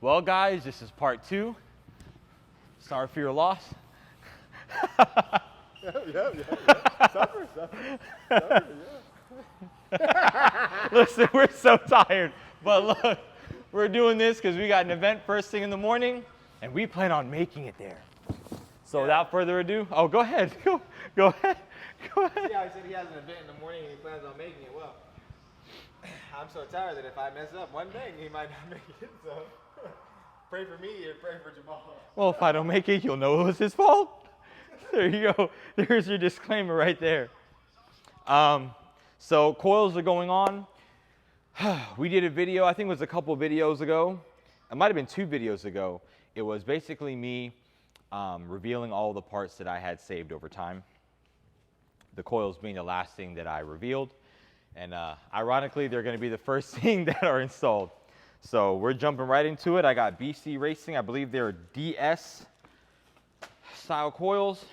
Well, guys, this is part 2. Sorry for your loss. Yeah. Suffer, yeah. Listen, we're so tired. But look, we're doing this because we got an event first thing in the morning, and we plan on making it there. So without further ado, oh, go ahead. Go ahead. Yeah, he said he has an event in the morning and he plans on making it. Well, I'm so tired that if I mess up one thing, he might not make it. So pray for me and pray for Jamal. Well, if I don't make it, you'll know it was his fault. There you go. There's your disclaimer right there. So coils are going on. We did a video, I think it was a couple videos ago. It might have been 2 videos ago. It was basically me revealing all the parts that I had saved over time. The coils being the last thing that I revealed. And ironically, they're going to be the first thing that are installed. So we're jumping right into it. I got BC Racing. I believe they're DS style coils.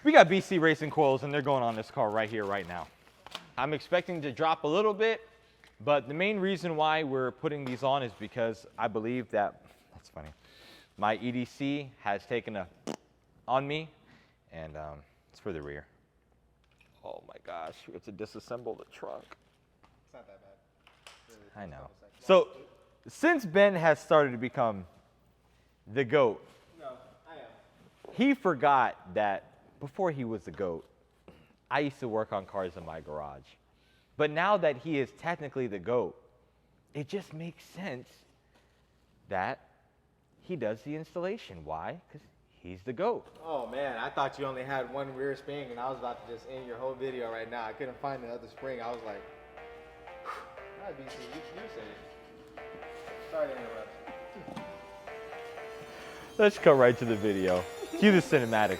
We got BC Racing coils and they're going on this car right here, right now. I'm expecting to drop a little bit, but the main reason why we're putting these on is because I believe that, that's funny, my EDC has taken a on me, and it's for the rear. Oh my gosh, we have to disassemble the trunk. It's not that bad. Really, I know. So since Ben has started to become the GOAT, no, I am. he forgot that before he was the GOAT, I used to work on cars in my garage. But now that he is technically the GOAT, it just makes sense that he does the installation. Why? Because he's the GOAT. Oh man, I thought you only had one rear spring and I was about to just end your whole video right now. I couldn't find the other spring. I was like, all right, BC, you say it. Sorry to interrupt. Let's go right to the video. Cue the cinematics.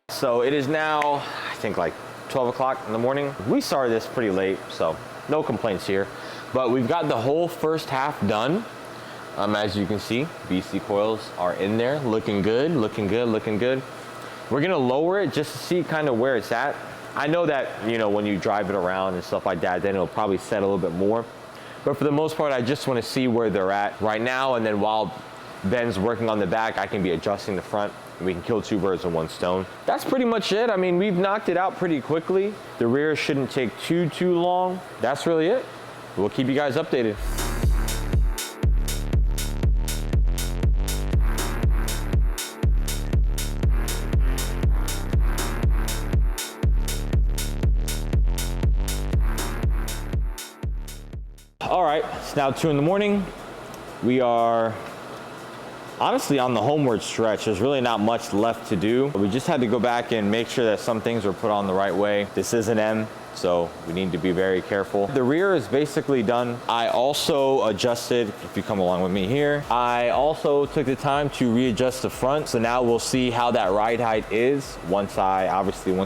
So it is now, I think like 12 o'clock in the morning. We started this pretty late, so no complaints here. But we've got the whole first half done. As you can see, BC coils are in there, looking good, looking good, looking good. We're gonna lower it just to see kind of where it's at. I know that, you know, when you drive it around and stuff like that, then it'll probably set a little bit more. But for the most part, I just wanna see where they're at right now, and then while Ben's working on the back, I can be adjusting the front. We can kill 2 birds with 1 stone. That's pretty much it. I mean, we've knocked it out pretty quickly. The rear shouldn't take too long. That's really it. We'll keep you guys updated. All right, it's now 2 in the morning. We are honestly on the homeward stretch. There's really not much left to do. We just had to go back and make sure that some things were put on the right way. This is an M, so we need to be very careful. The rear is basically done. I also adjusted, if you come along with me here, I also took the time to readjust the front. So now we'll see how that ride height is once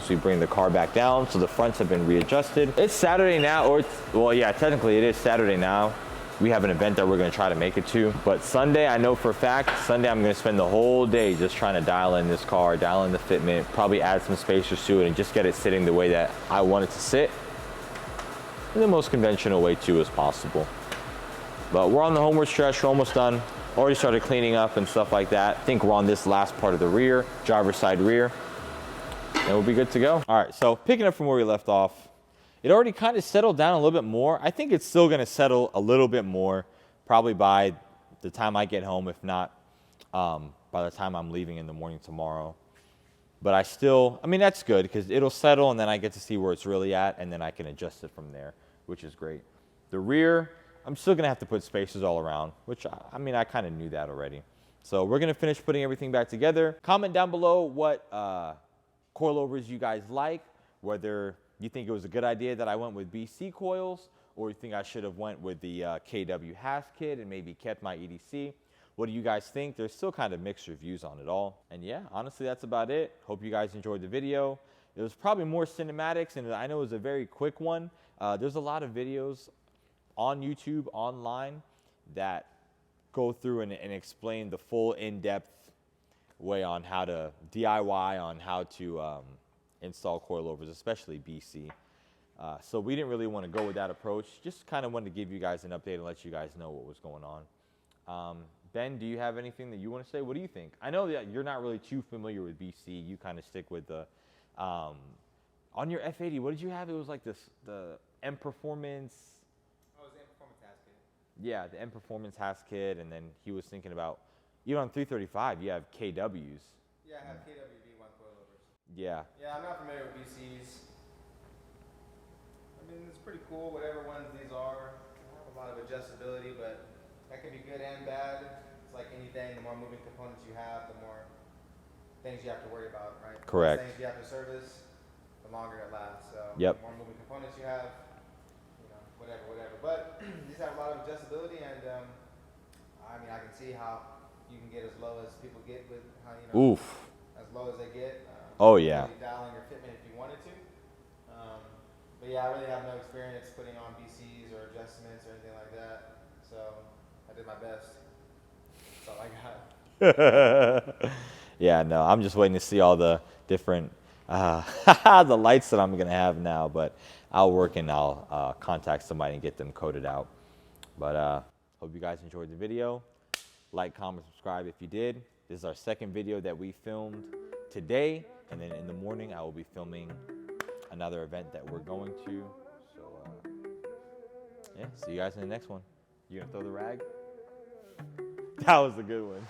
we bring the car back down. So the fronts have been readjusted. It's Saturday now, or well, yeah, technically it is Saturday now. We have an event that we're gonna try to make it to. But Sunday, I know for a fact, Sunday I'm gonna spend the whole day just trying to dial in this car, dial in the fitment, probably add some spacers to it and just get it sitting the way that I want it to sit in the most conventional way too as possible. But we're on the homeward stretch, we're almost done. Already started cleaning up and stuff like that. I think we're on this last part of the rear, driver's side rear, and we'll be good to go. All right, so picking up from where we left off, it already kind of settled down a little bit more. I think it's still gonna settle a little bit more, probably by the time I get home, if not by the time I'm leaving in the morning tomorrow. But I mean, that's good because it'll settle and then I get to see where it's really at and then I can adjust it from there, which is great. The rear, I'm still gonna have to put spacers all around, which I mean, I kind of knew that already. So we're gonna finish putting everything back together. Comment down below what coilovers you guys like, whether you think it was a good idea that I went with BC coils, or you think I should have went with the KW Haas kit and maybe kept my EDC. What do you guys think? There's still kind of mixed reviews on it all. And yeah, honestly, that's about it. Hope you guys enjoyed the video. It was probably more cinematics, and I know it was a very quick one. There's a lot of videos on YouTube, online, that go through and explain the full in-depth way on how to DIY, on how to install coilovers, especially BC. So we didn't really want to go with that approach. Just kind of wanted to give you guys an update and let you guys know what was going on. Ben, do you have anything that you want to say? What do you think? I know that you're not really too familiar with BC. You kind of stick with the, on your F80, what did you have? It was like this, the M Performance. Oh, it was the M Performance Haas kit. Yeah, the M Performance Haas kit, and then he was thinking about, even on 335, you have KWs. Yeah, I have KW V1 coilovers. Yeah. Yeah, I'm not familiar with BCs. I mean, it's pretty cool, whatever ones these are. They have a lot of adjustability, but that can be good and bad. It's like anything, the more moving components you have, the more things you have to worry about, right? Correct. The more things you have to service, the longer it lasts. So Yep. the more moving components you have, you know, whatever. But these have a lot of adjustability, and I mean, I can see how you can get as low as people get with how, you know, Oof. as low as they get. Oh, yeah. Really dialing your fitment if you wanted to. But yeah, I really have no experience putting on BCs or adjustments or anything like that. So I did my best. That's all I got. Yeah, no, I'm just waiting to see all the different, the lights that I'm going to have now, but I'll work and I'll contact somebody and get them coded out. But hope you guys enjoyed the video. Like, comment, subscribe if you did. This is our second video that we filmed today, and then in the morning I will be filming another event that we're going to. So yeah, see you guys in the next one. You gonna throw the rag? That was a good one.